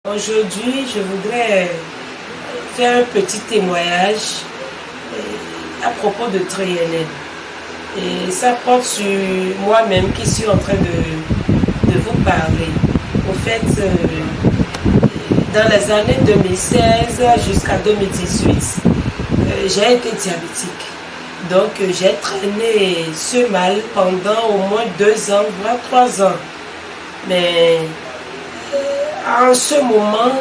Aujourd'hui, je voudrais faire un petit témoignage à propos de Triennale. Et ça porte sur moi-même qui suis en train de vous parler. Au fait, dans les années 2016 jusqu'à 2018, j'ai été diabétique. Donc, j'ai traîné ce mal pendant au moins 2 ans, voire 3 ans. Mais en ce moment,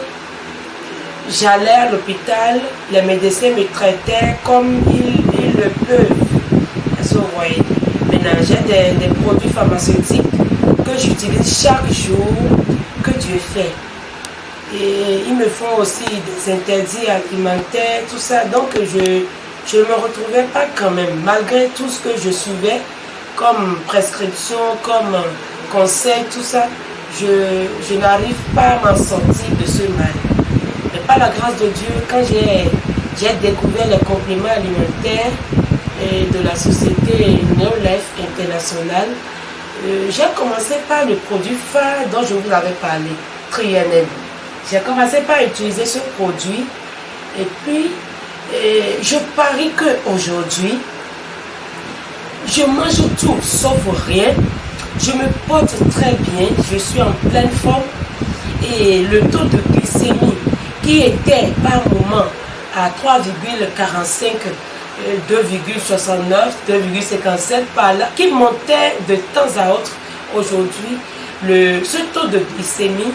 j'allais à l'hôpital, les médecins me traitaient comme ils le peuvent. Est-ce que vous voyez? Maintenant, j'ai des produits pharmaceutiques que j'utilise chaque jour, que Dieu fait. Et ils me font aussi des interdits alimentaires, tout ça. Donc, je ne me retrouvais pas quand même, malgré tout ce que je suivais comme prescription, comme conseil, tout ça. Je n'arrive pas à m'en sortir de ce mal. Mais par la grâce de Dieu, quand j'ai découvert les compléments alimentaires de la société Neolife International, j'ai commencé par le produit phare dont je vous avais parlé, Triennale. J'ai commencé par utiliser ce produit et puis je parie qu'aujourd'hui, je mange tout sauf rien. Je me porte très bien, je suis en pleine forme et le taux de glycémie qui était par moment à 3,45, 2,69, 2,57 par là, qui montait de temps à autre, aujourd'hui, ce taux de glycémie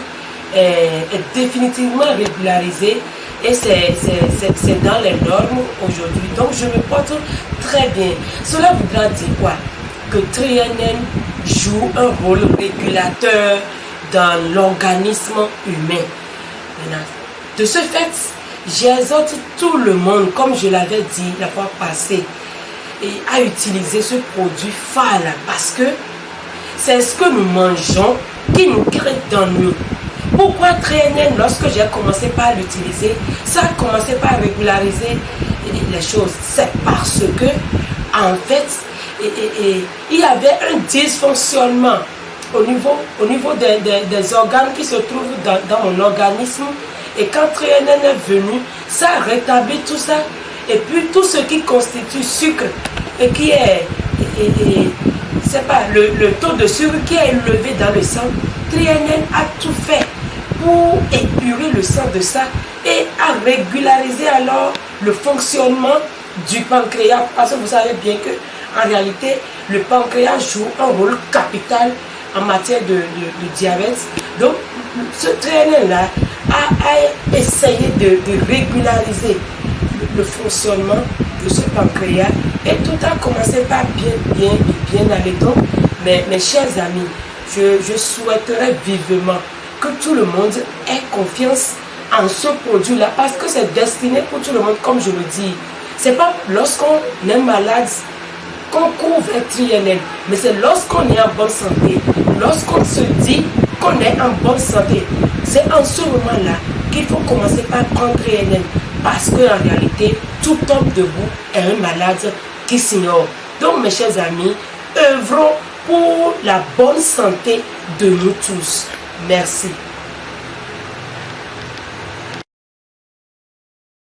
est définitivement régularisé et c'est dans les normes aujourd'hui. Donc je me porte très bien. Cela voudra dire quoi? Que Triennale joue un rôle régulateur dans l'organisme humain. De ce fait, j'exhorte tout le monde, comme je l'avais dit la fois passée, à utiliser ce produit phare parce que c'est ce que nous mangeons qui nous crée dans nous. Pourquoi Triennale, lorsque j'ai commencé par l'utiliser, ça a commencé par régulariser les choses? C'est parce que, en fait, il y avait un dysfonctionnement au niveau des organes qui se trouvent dans mon organisme. Et quand Triennale est venu, ça a rétabli tout ça. Et puis tout ce qui constitue sucre et qui est, c'est pas le taux de sucre qui est élevé dans le sang, Triennale a tout fait pour épurer le sang de ça et à régulariser alors le fonctionnement du pancréas. Parce que vous savez bien que en réalité, le pancréas joue un rôle capital en matière de diabète. Donc, ce Triennale-là a essayé de régulariser le fonctionnement de ce pancréas et tout a commencé par bien aller. Donc, mes chers amis, je souhaiterais vivement que tout le monde ait confiance en ce produit-là parce que c'est destiné pour tout le monde, comme je le dis. C'est pas lorsqu'on est malade qu'on couvre Triennale, mais c'est lorsqu'on est en bonne santé, lorsqu'on se dit qu'on est en bonne santé, c'est en ce moment-là qu'il faut commencer par prendre Triennale, parce qu'en réalité, tout homme debout est un malade qui s'ignore. Donc mes chers amis, œuvrons pour la bonne santé de nous tous. Merci.